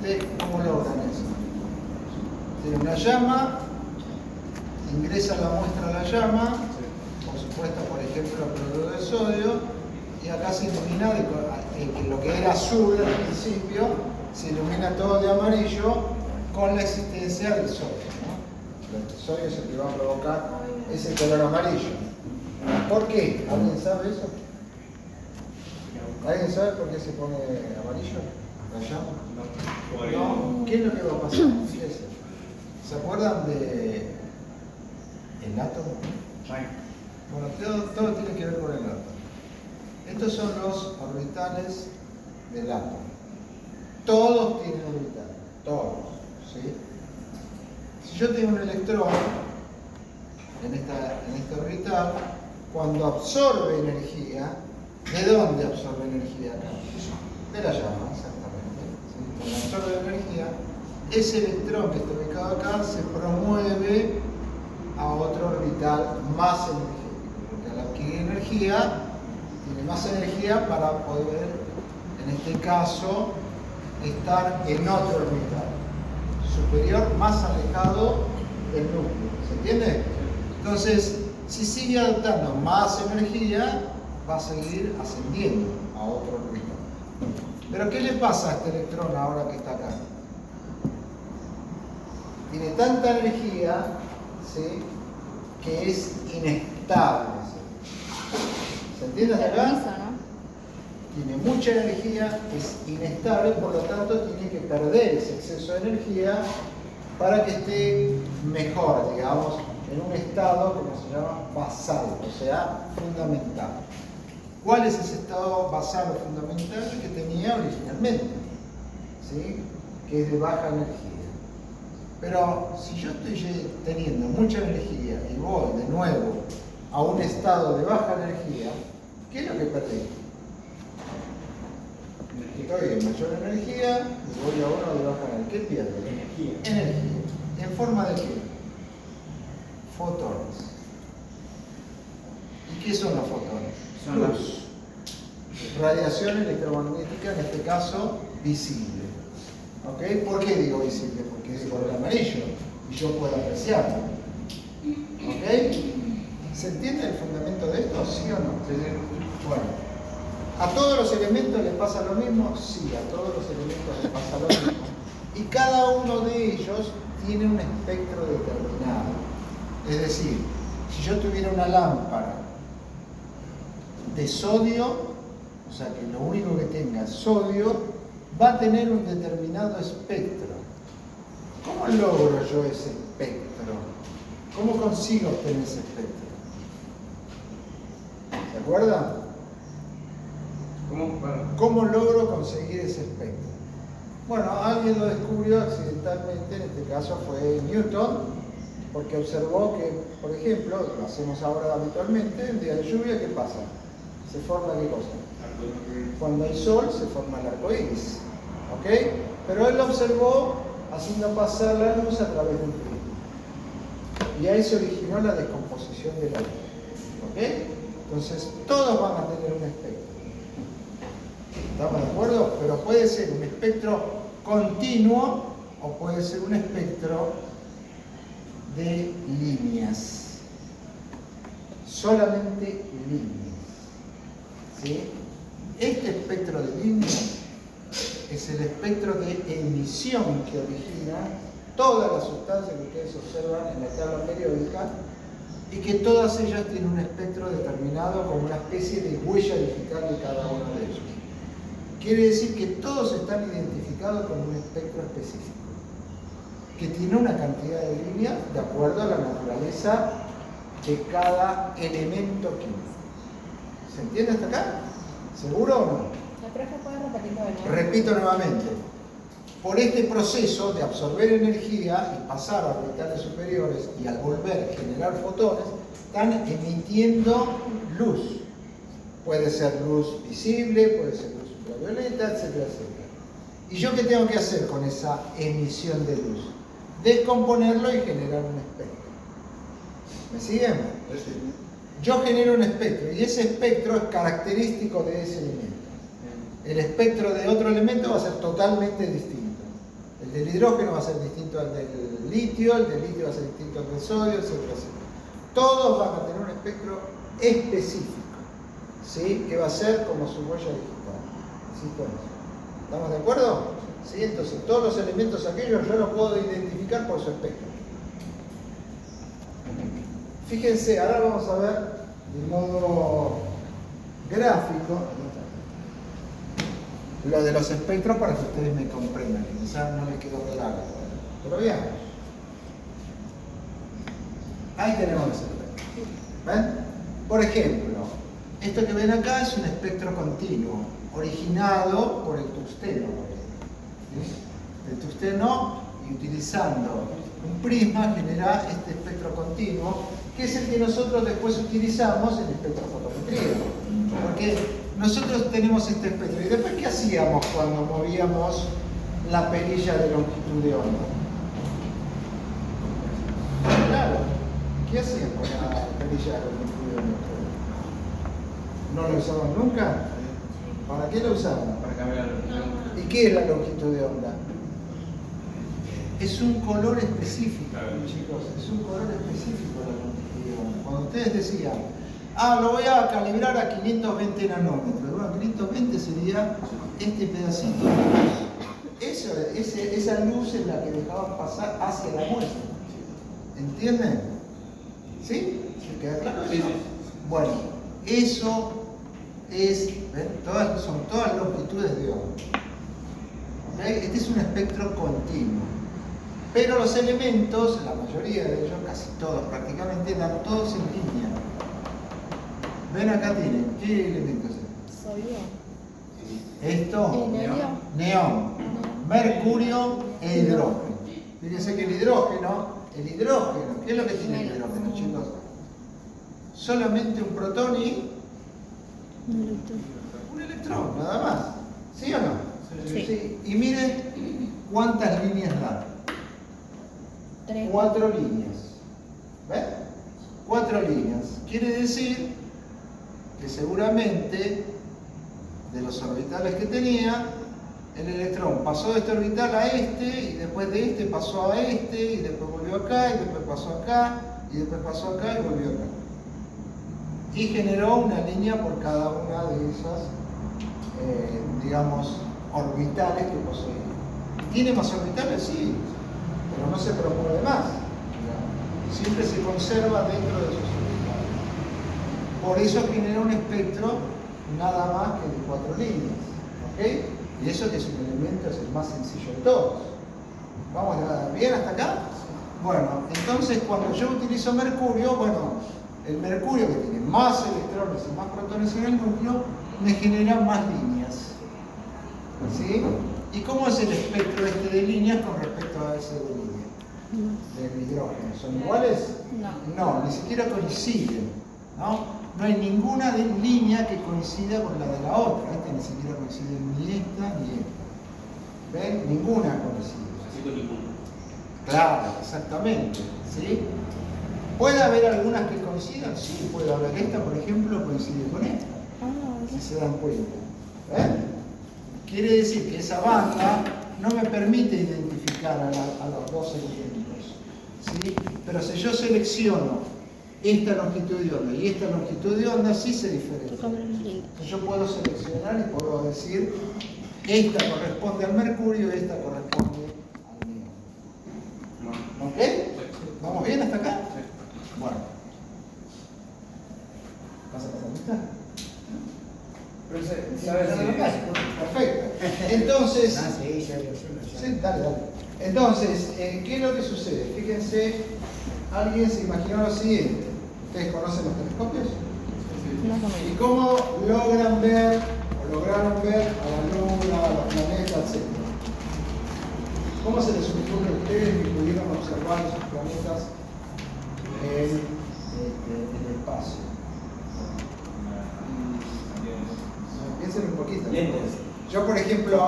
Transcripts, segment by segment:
básicamente, ¿cómo logran eso? Tiene una llama, ingresa la muestra a la llama, por supuesto, por ejemplo, cloruro de sodio, y acá se ilumina lo que era azul al principio, se ilumina todo de amarillo con la existencia del sodio, ¿no? El sodio es el que va a provocar ese color amarillo. ¿Por qué? ¿Alguien sabe eso? ¿Alguien sabe por qué se pone amarillo? ¿La llama? No. ¿Qué es lo que va a pasar? Fíjense. ¿Se acuerdan de el átomo? Bueno, todo tiene que ver con el átomo. Estos son los orbitales del átomo. Todos tienen orbitales, todos, ¿sí? Si yo tengo un electrón en este orbital, cuando absorbe energía, ¿de dónde absorbe energía acá? De la llama, exactamente. ¿Sí? Cuando absorbe energía, ese electrón que está ubicado acá se promueve a otro orbital más energético, porque al adquirir energía, tiene más energía para poder, en este caso, estar en otro orbital superior, más alejado del núcleo. ¿Se entiende? Entonces, si sigue adoptando más energía, va a seguir ascendiendo a otro orbital. Pero ¿qué le pasa a este electrón ahora que está acá? Tiene tanta energía, ¿sí?, que es inestable. ¿Se entiende hasta acá? Tiene mucha energía, es inestable, por lo tanto tiene que perder ese exceso de energía para que esté mejor, digamos, en un estado como se llama basal, o sea, fundamental. ¿Cuál es ese estado basal o fundamental que tenía originalmente? ¿Sí? Que es de baja energía. Pero si yo estoy teniendo mucha energía y voy de nuevo a un estado de baja energía, ¿qué es lo que perdí? Estoy en mayor energía y voy a uno de baja energía. ¿Qué pierdo? Energía. ¿En forma de qué? Fotones. ¿Y qué son los fotones? Son luz. Radiación electromagnética, en este caso, visible. ¿Ok? ¿Por qué digo visible? Porque es de color amarillo y yo puedo apreciarlo. ¿Ok? ¿Se entiende el fundamento de esto? ¿Sí o no? Bueno. ¿A todos los elementos les pasa lo mismo? Sí, a todos los elementos les pasa lo mismo. Y cada uno de ellos tiene un espectro determinado. Es decir, si yo tuviera una lámpara de sodio, o sea que lo único que tenga es sodio, va a tener un determinado espectro. ¿Cómo logro yo ese espectro? ¿Cómo consigo obtener ese espectro? ¿Se acuerdan? ¿Cómo logro conseguir ese espectro? Bueno, alguien lo descubrió accidentalmente, en este caso fue Newton, porque observó que, por ejemplo, lo hacemos ahora habitualmente, en día de lluvia, ¿qué pasa? ¿Se forma qué cosa? Cuando hay sol se forma el arco iris, ¿ok? Pero él lo observó haciendo pasar la luz a través de un prisma. Y ahí se originó la descomposición de la luz, ¿ok? Entonces, todos van a tener un espectro. ¿Estamos de acuerdo? Pero puede ser un espectro continuo o puede ser un espectro de líneas. Solamente líneas. ¿Sí? Este espectro de líneas es el espectro de emisión que origina todas las sustancias que ustedes observan en la tabla periódica y que todas ellas tienen un espectro determinado como una especie de huella digital de cada uno de ellos. Quiere decir que todos están identificados con un espectro específico, que tiene una cantidad de líneas de acuerdo a la naturaleza de cada elemento químico. ¿Se entiende hasta acá? ¿Seguro o no? ¿La profe puede repetirlo de nuevo? Repito nuevamente. Por este proceso de absorber energía y pasar a orbitales superiores y al volver generar fotones, están emitiendo luz. Puede ser luz visible, puede ser luz ultravioleta, etcétera, etcétera. ¿Y yo qué tengo que hacer con esa emisión de luz? Descomponerlo y generar un espectro. ¿Me siguen? Yo genero un espectro y ese espectro es característico de ese elemento. El espectro de otro elemento va a ser totalmente distinto. El del hidrógeno va a ser distinto al del litio, el del litio va a ser distinto al del sodio, etcétera, etcétera. Todos van a tener un espectro específico, ¿sí? Que va a ser como su huella digital. ¿Insisto en eso? ¿Estamos de acuerdo? ¿Sí? Entonces, todos los elementos aquellos yo los puedo identificar por su espectro. Fíjense, ahora vamos a ver de modo gráfico lo de los espectros para que ustedes me comprendan, que quizás no les quedó claro. Pero bien. Ahí tenemos los espectros. ¿Ven? Por ejemplo, esto que ven acá es un espectro continuo, originado por el tungsteno. ¿Sí? El tungsteno, y utilizando un prisma, genera este espectro continuo, que es el que nosotros después utilizamos en espectrofotometría. Porque nosotros tenemos este espectro. ¿Y después qué hacíamos cuando movíamos la perilla de longitud de onda? Claro, ¿qué hacían con la perilla de longitud de onda? ¿No la usaban nunca? ¿Para qué la usaban? Para cambiar la longitud. ¿Y qué es la longitud de onda? Es un color específico, chicos, es un color específico la longitud de onda. Cuando ustedes decían, lo voy a calibrar a 520 nanómetros, bueno, 520 sería este pedacito de luz. Esa luz es la que dejaban pasar hacia la muestra. ¿Entienden? ¿Sí? ¿Se queda claro eso? Sí, sí. Bueno, eso es, ¿ven? Son todas longitudes de onda. ¿Okay? Este es un espectro continuo. Pero los elementos, la mayoría de ellos, casi todos prácticamente, dan todos en línea. Ven acá tienen, ¿qué elementos es? Sodio. Esto, Neón. neón, mercurio e hidrógeno. Fíjense que el hidrógeno, ¿qué es lo que tiene el hidrógeno, chicos? Solamente un protón y un electrón, nada más. ¿Sí o no? Sí. Y miren cuántas líneas dan. 3. 4 líneas. ¿Ven? 4 líneas. Quiere decir que seguramente de los orbitales que tenía, el electrón pasó de este orbital a este, y después de este pasó a este, y después volvió acá, y después pasó acá, y después pasó acá y volvió acá. Y generó una línea por cada una de esas, digamos, orbitales que posee. ¿Tiene más orbitales? Sí, pero no se promueve más. Siempre se conserva dentro de sus orbitales. Por eso genera un espectro nada más que de 4 líneas. ¿Ok? Y eso que es un elemento, es el más sencillo de todos. ¿Vamos bien hasta acá? Bueno, entonces cuando yo utilizo mercurio, bueno, el mercurio que tiene más electrones y más protones en el núcleo, me genera más líneas. ¿Sí? ¿Y cómo es el espectro este de líneas con respecto a ese de línea? Del hidrógeno. ¿Son iguales? No, ni siquiera coinciden. No hay ninguna línea que coincida con la de la otra. Esta ni siquiera coincide ni esta ni esta. ¿Ven? Ninguna coincide. Así con ninguno. Claro, exactamente. ¿Sí? ¿Puede haber algunas que coincidan? Sí, puede haber. Esta, por ejemplo, coincide con esta. Si se dan cuenta. ¿Ven? Quiere decir que esa banda no me permite identificar a los dos elementos. ¿Sí? Pero si yo selecciono esta longitud de onda y esta longitud de onda, sí se diferencia. Entonces yo puedo seleccionar y puedo decir, esta corresponde al mercurio y esta corresponde al neón. ¿Ok? ¿Vamos bien hasta acá? Bueno. ¿Vas a pasar lista? Perfecto. Entonces, sí, dale. Entonces, ¿qué es lo que sucede? Fíjense, alguien se imaginó lo siguiente. ¿Ustedes conocen los telescopios? ¿Y cómo logran ver o lograron ver a la Luna, a los planetas, etcétera? ¿Cómo se les ocurre a ustedes que pudieron observar esos planetas en el espacio? Piensen un poquito. Yo, por ejemplo,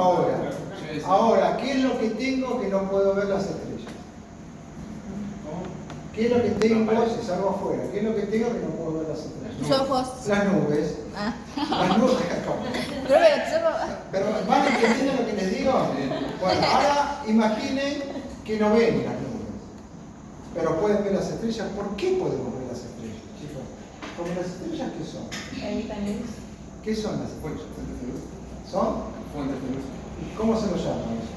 ahora, ¿qué es lo que tengo que no puedo ver las estrellas? ¿Qué es lo que tengo si salgo afuera? ¿Qué es lo que tengo que no puedo ver las estrellas? Tus ojos. Las nubes. Ah. Las nubes. ¿Cómo? Pero ¿van entendiendo lo que les digo? Bueno, ahora imaginen que no ven las nubes, pero pueden ver las estrellas. ¿Por qué podemos ver las estrellas, chicos? Porque las estrellas, ¿qué son? ¿Qué son las estrellas? ¿Son? Fuentes de luz. ¿Cómo se lo llama eso?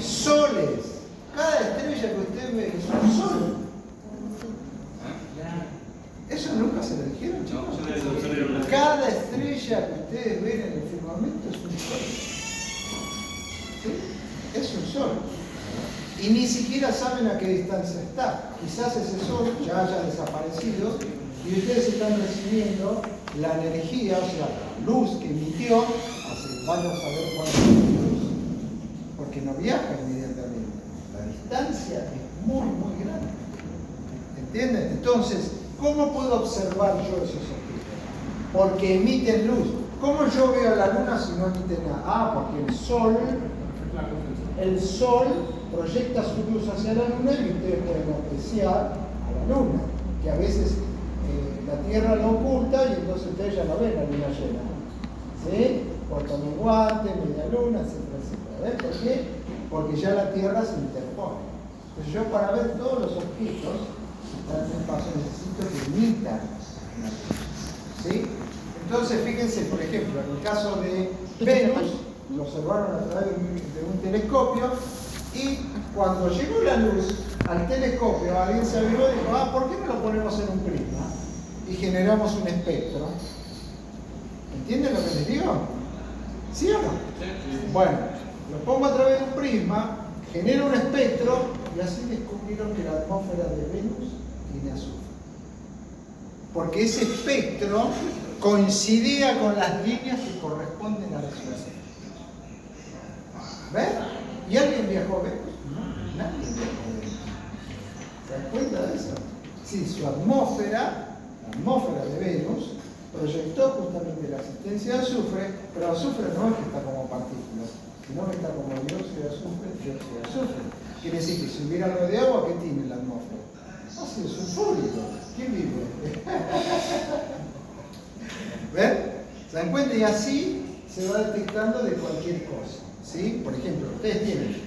Soles. Cada estrella que ustedes ven es un sol. ¿Eso nunca se lo dijeron, chicos? Cada estrella que ustedes ven en el firmamento es un sol. ¿Sí? Es un sol. Y ni siquiera saben a qué distancia está. Quizás ese sol ya haya desaparecido y ustedes están recibiendo la energía, o sea, la luz que emitió hace vaya a saber cuánto luz. Porque no viaja inmediatamente. La distancia es muy, muy grande. ¿Entienden? Entonces, ¿cómo puedo observar yo esos objetos? Porque emiten luz. ¿Cómo yo veo a la luna si no emite nada? Ah, porque el sol proyecta su luz hacia la luna y ustedes pueden apreciar a la luna, que a veces la Tierra lo oculta y entonces ustedes ya no ven la luna llena. ¿Sí? Puerto menguante, media luna, etcétera, etcétera. ¿Ven por qué? Porque ya la Tierra se interpone. Entonces yo para ver todos los objetos, necesito que emitan una luz. ¿Sí? Entonces fíjense, por ejemplo, en el caso de Venus, lo observaron a través de un telescopio y cuando llegó la luz al telescopio, alguien se avivó y dijo, ¿por qué no lo ponemos en un prisma? Y generamos un espectro. ¿Entienden lo que les digo? ¿Sí o no? Bueno, lo pongo a través de un prisma, genero un espectro y así descubrieron que la atmósfera de Venus tiene azufre. Porque ese espectro coincidía con las líneas que corresponden a la superficie. ¿Ven? ¿Y alguien viajó a Venus? No, nadie viajó a Venus. ¿Se dan cuenta de eso? Sí, su atmósfera, la atmósfera de Venus, proyectó justamente la existencia de azufre, pero azufre no es que está como partículas, sino que está como dióxido de azufre, dióxido de azufre. Quiere decir que si hubiera algo de agua, ¿qué tiene la atmósfera? Ácido sulfúrico. ¿Quién vive? ¿Ven? ¿Se dan cuenta? Y así se va detectando de cualquier cosa. ¿Sí? Por ejemplo, ustedes tienen,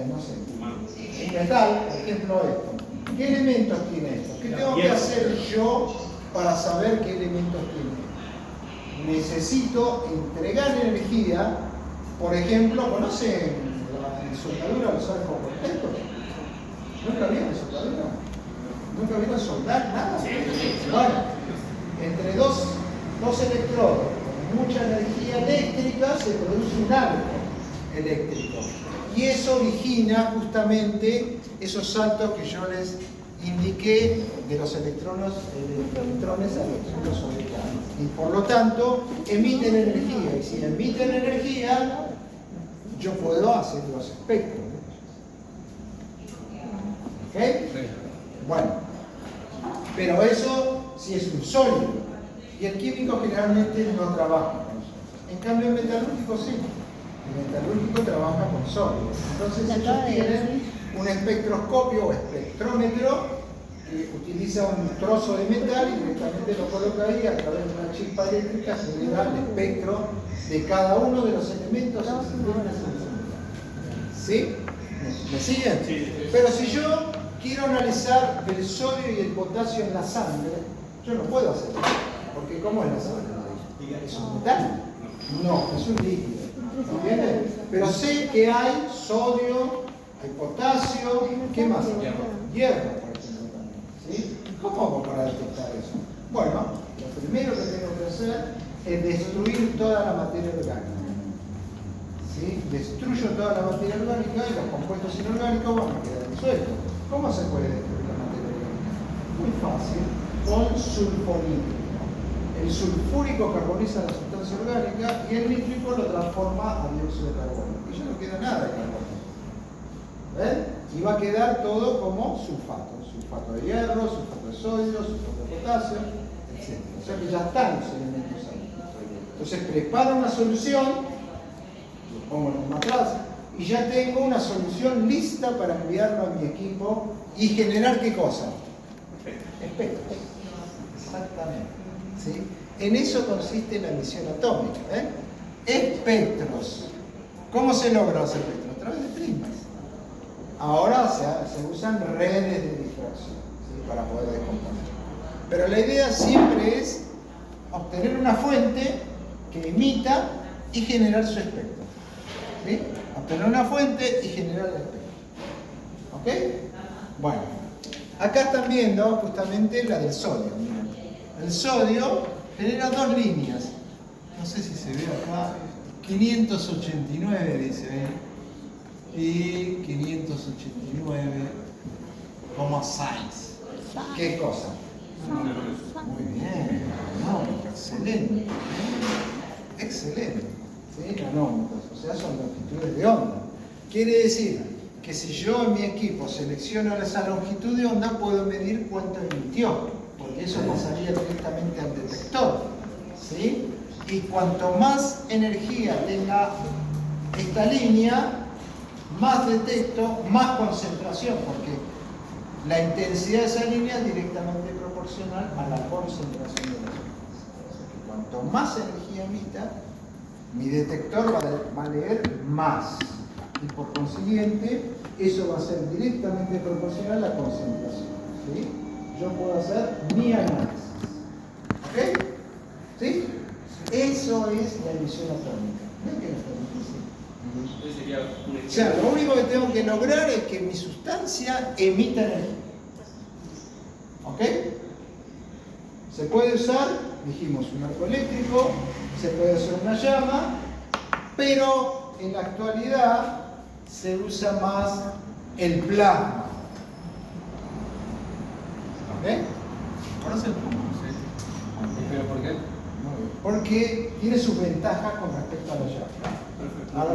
no sé, un metal, por ejemplo esto. ¿Qué elementos tiene esto? ¿Qué tengo que hacer yo para saber qué elementos tiene? Necesito entregar energía. Por ejemplo, ¿conocen la soldadura, los arcos perfectos? ¿Nunca vieron soldadura? ¿Nunca vieron soldar nada? Bueno, entre dos electrodos con mucha energía eléctrica se produce un arco eléctrico. Y eso origina justamente esos saltos que yo les indiqué de los electrones a electrones orbitales. Y por lo tanto, emiten energía. Y si emiten energía, yo puedo hacer los espectros. ¿Ok? Bueno, pero eso sí es un sólido. Y el químico generalmente no trabaja con eso. En cambio, el metalúrgico sí. El metalúrgico trabaja con sólidos. Entonces ellos tienen un espectroscopio o espectrómetro que utiliza un trozo de metal y directamente lo coloca ahí a través de una chispa eléctrica, se le da el espectro de cada uno de los elementos existentes en ese metal. ¿Sí? ¿Me siguen? Sí. Pero si yo quiero analizar el sodio y el potasio en la sangre, yo no puedo hacerlo. Porque ¿cómo es la sangre? ¿Es un metal? No, es un líquido. ¿Entienden? Pero sé que hay sodio, hay potasio, ¿qué más? Hierro, por ejemplo, también. ¿Sí? ¿Cómo hago para detectar eso? Bueno, lo primero que tengo que hacer es destruir toda la materia orgánica. ¿Sí? Destruyo toda la materia orgánica y los compuestos inorgánicos van a quedar disueltos. ¿Cómo se puede destruir la materia orgánica? Muy fácil, con sulfonídrico. El sulfúrico carboniza la sustancia orgánica y el nítrico lo transforma a dióxido de carbono. Y ya no queda nada de carbono. ¿Ven? Y va a quedar todo como sulfato. Sulfato de hierro, sulfato de sodio, sulfato de potasio, etc. O sea que ya están los elementos ahí. Entonces preparo una solución, lo pongo en un matraz y y ya tengo una solución lista para enviarlo a mi equipo y generar ¿qué cosa? Espectros. Exactamente. ¿Sí? En eso consiste la emisión atómica. Espectros. ¿Cómo se logran los espectros? A través de prismas. Ahora se usan redes de difracción, ¿sí? Para poder descomponer. Pero la idea siempre es obtener una fuente que emita y generar su espectro. ¿Sí? Obtener una fuente y generar el espectro. ¿Ok? Bueno, acá están viendo justamente la del sodio. Miren. El sodio genera dos líneas. No sé si se ve acá. 589 dice ahí. Y 589 como 6. ¿Qué cosa? Muy bien, nanómetro, excelente. Excelente. ¿Sí? Nanómetros, o sea, son longitudes de onda. Quiere decir que si yo en mi equipo selecciono esa longitud de onda, puedo medir cuánto emitió, porque eso pasaría directamente al detector. ¿Sí? Y cuanto más energía tenga esta línea, más detecto, más concentración, porque la intensidad de esa línea es directamente proporcional a la concentración de las ondas. Cuanto más energía emita, mi detector va a leer más. Y por consiguiente, eso va a ser directamente proporcional a la concentración. ¿Sí? Yo puedo hacer mi análisis. ¿Ok? ¿Sí? Eso es la emisión atómica. ¿Ven que no está difícil? O sea, lo único que tengo que lograr es que mi sustancia emita energía. ¿Ok? Se puede usar, dijimos, un arco eléctrico, se puede usar una llama, pero en la actualidad se usa más el plasma. ¿Ok? Ahora se pongo, sí. ¿Pero por qué? Porque tiene sus ventajas con respecto a la llama. Perfecto. Ahora,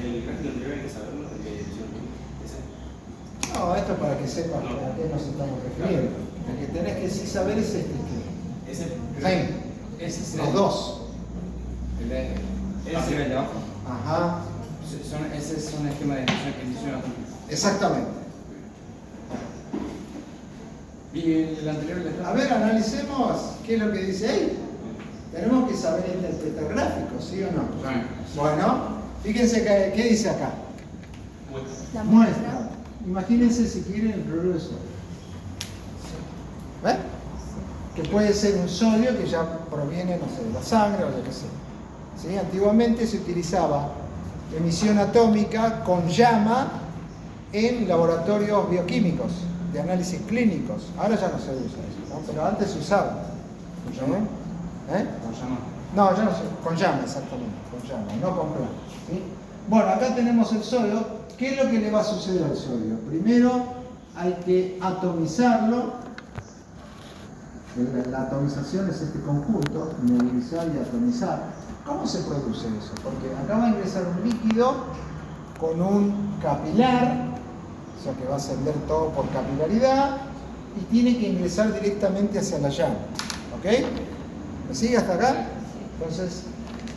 El gráfico anterior hay que saberlo, el de emisión. no, esto es para que sepas a qué nos estamos refiriendo. Lo que tenés que sí saber es este. Ese. Sí. Ese es Los dos. El de. Arriba y el de abajo. Ajá. Ese es un esquema de emisión atómica. Exactamente. ¿Y el anterior y el de A ver, analicemos qué es lo que dice ahí. Tenemos que saber interpretar gráficos, ¿sí o no? Sí. Bueno, fíjense qué dice acá. La Muestra. Imagínense si quieren el cloruro de sodio. ¿Ves? Que puede ser un sodio que ya proviene, no sé, de la sangre o lo que sea. ¿Sí? Antiguamente se utilizaba emisión atómica con llama en laboratorios bioquímicos, de análisis clínicos. Ahora ya no se usa eso, ¿no? Pero antes se usaba. ¿Con llama? ¿Eh? ¿Con llama? No, ya no sé, con llama exactamente, con llama, no con plasma. ¿Sí? Bueno, acá tenemos el sodio. ¿Qué es lo que le va a suceder al sodio? Primero hay que atomizarlo. La atomización es este conjunto, nebulizar y atomizar. ¿Cómo se produce eso? Porque acá va a ingresar un líquido con un capilar, o sea que va a ascender todo por capilaridad, y tiene que ingresar directamente hacia la llama. ¿Ok? ¿Me sigue hasta acá? Entonces,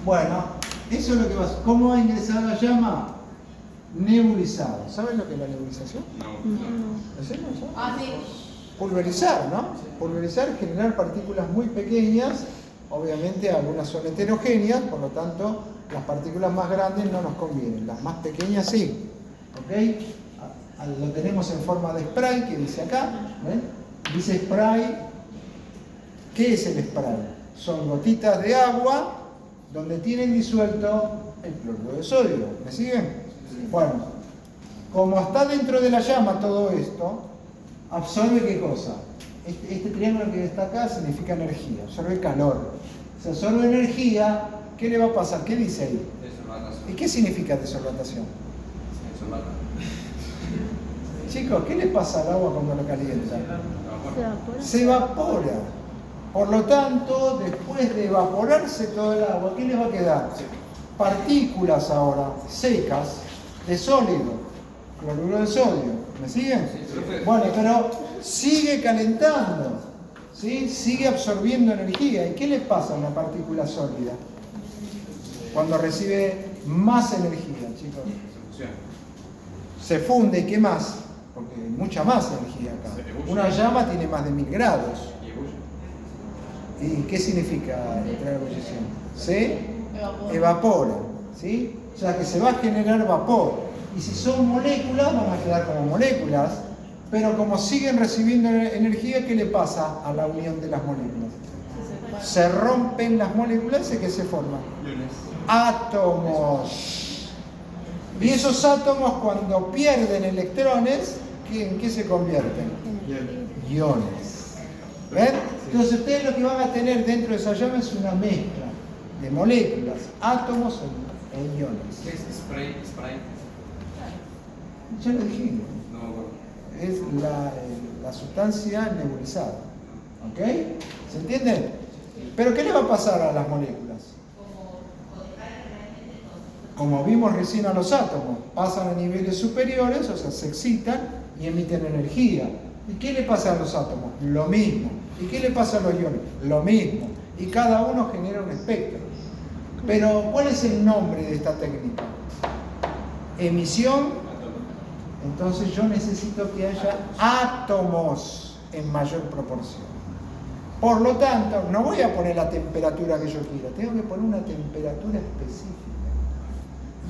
bueno, eso es lo que va a hacer. ¿Cómo va a ingresar la llama? Nebulizado. ¿Saben lo que es la nebulización? No. ¿En serio? ¿Saben? Ah, sí. Pulverizar, ¿no? Pulverizar es generar partículas muy pequeñas, obviamente algunas son heterogéneas, por lo tanto las partículas más grandes no nos convienen, las más pequeñas sí. ¿Ok? Lo tenemos en forma de spray, que dice acá, ¿ven? Dice spray. ¿Qué es el spray? Son gotitas de agua donde tienen disuelto el cloruro de sodio. ¿Me siguen? Bueno, como está dentro de la llama todo esto, absorbe ¿qué cosa? Este triángulo que está acá significa energía, absorbe calor. Si absorbe energía, ¿qué le va a pasar? ¿Qué dice ahí? Desorbatación. ¿Y qué significa desorbatación? Desorbata. Chicos, ¿qué le pasa al agua cuando lo calienta? Se evapora. Se evapora. Por lo tanto, después de evaporarse todo el agua, ¿qué le va a quedar? Partículas ahora secas de sólido, cloruro de sodio. ¿Me siguen? Bueno, pero sigue calentando, ¿sí? Sigue absorbiendo energía. ¿Y qué le pasa a una partícula sólida cuando recibe más energía, chicos? funciona. Se funde y ¿qué más? Porque hay mucha más energía acá. Se ebulle. Una llama tiene más de 1000 grados. Y ebulle. ¿Y qué significa entrar a ebullición? Se Evapora. evapora, ¿sí? O sea que se va a generar vapor. Y si son moléculas, van a quedar como moléculas, pero como siguen recibiendo energía, ¿qué le pasa a la unión de las moléculas? Se rompen las moléculas y ¿qué se forman? Átomos. Y esos átomos, cuando pierden electrones, ¿en qué se convierten? Iones. ¿Ven? Entonces ustedes lo que van a tener dentro de esa llama es una mezcla de moléculas, átomos e iones. ¿Qué es spray? Spray. Ya lo dijimos. No me acuerdo. Es la sustancia nebulizada. ¿Ok? ¿Se entiende? Pero ¿qué le va a pasar a las moléculas? Como vimos recién a los átomos, pasan a niveles superiores, o sea, se excitan y emiten energía. ¿Y qué le pasa a los átomos? Lo mismo. ¿Y qué le pasa a los iones? Lo mismo. Y cada uno genera un espectro. Pero, ¿cuál es el nombre de esta técnica? Emisión. Entonces yo necesito que haya átomos en mayor proporción. Por lo tanto, no voy a poner la temperatura que yo quiera, tengo que poner una temperatura específica.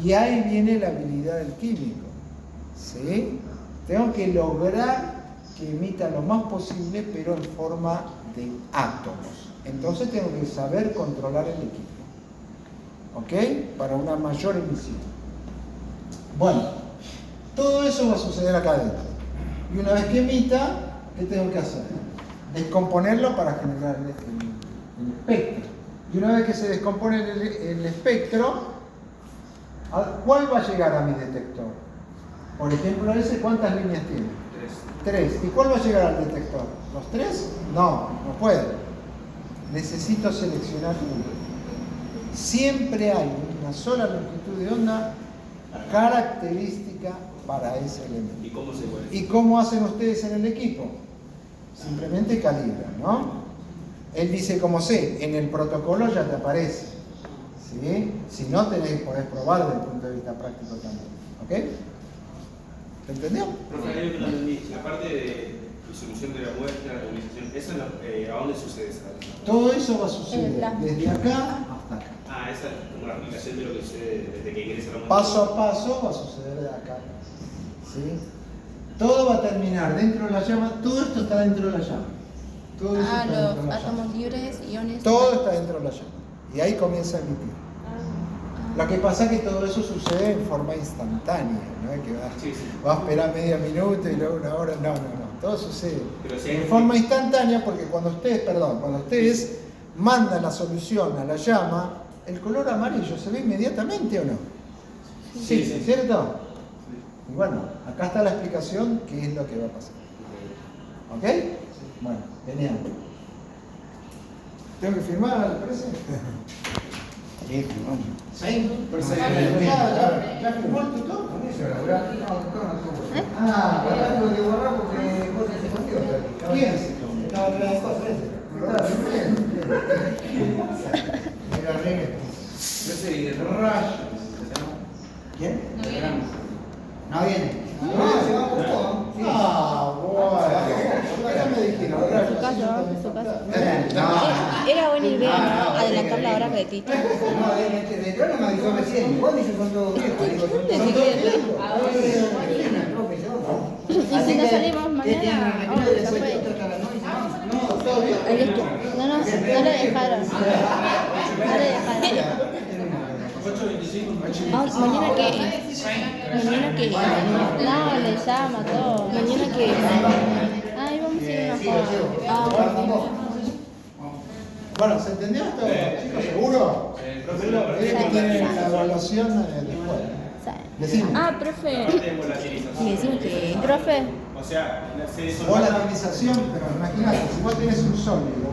Y ahí viene la habilidad del químico. ¿Sí? Tengo que lograr que emita lo más posible, pero en forma de átomos. Entonces tengo que saber controlar el equipo. ¿Ok? Para una mayor emisión. Bueno, todo eso va a suceder acá adentro. Y una vez que emita, ¿qué tengo que hacer? Descomponerlo para generar el espectro. Y una vez que se descompone el espectro, ¿cuál va a llegar a mi detector? Por ejemplo, ese, ¿cuántas líneas tiene? 3. ¿Y cuál va a llegar al detector? ¿Los 3? No, no puede. Necesito seleccionar uno. Siempre hay una sola longitud de onda característica para ese elemento. ¿Y cómo se puede? ¿Y cómo hacen ustedes en el equipo? Simplemente calibran, ¿no? Él dice como sé, en el protocolo ya te aparece. ¿Sí? Si no, podés probar desde el punto de vista práctico también. ¿Ok? ¿Se entendió? Profe, hay algo que no entendí. La parte de disolución de la muestra, la nebulización, ¿esa ¿a dónde sucede esa? Todo eso va a suceder desde acá hasta acá. Ah, esa es como una aplicación de lo que sucede desde que ingresa la muestra. Paso a paso va a suceder de acá. ¿Sí? Todo va a terminar dentro de la llama. Todo esto está dentro de la llama. Todo eso está dentro de Los la átomos llama. libres, iones. Todo está dentro de la llama. Y ahí comienza a emitir. Lo que pasa es que todo eso sucede en forma instantánea, ¿no? Que va a esperar medio minuto y luego una hora. No. Todo sucede en forma instantánea porque cuando ustedes mandan la solución a la llama, el color amarillo se ve inmediatamente, ¿o no? Sí. ¿Cierto? Y bueno, acá está la explicación qué es lo que va a pasar. ¿Ok? Bueno, genial. ¿Tengo que firmar al presente? Sí, firmamos. ¿Sí? ¿Ya firmó el tutor? Acá tuve que borrar porque Jorge se escondió. ¿Quién? Estaba en la cosa esa. Estaba firmando. Era reggae. Yo sé, Rayos. ¿Quién? No viene. No viene. No, se va por todo. Sí. Bueno. Ya me dijeron. Su casa, su casa. No. Era buena idea, ¿no? Adelantar la hora retita. No, de trono me avisó recién. Igual ellos son todos viejos. Digo, son ¿Dónde todos se viejos. Y si no salimos mañana, Mañana ya después fue. te toca la noche. No, todo bien. No le dejaron. No le dejaron. 8:25. Mañana que. No, le llama todo. Mañana que. Ay, vamos a ir a una foto. Bueno, ¿se entendió esto, chicos? ¿Seguro? Profe, Es que tienen la evaluación después. Decimos. Profe. aparte de volatilización. Y decimos que. Profe. O sea, se disolvió. Volatilización, pero imagínate, si vos tenés un sólido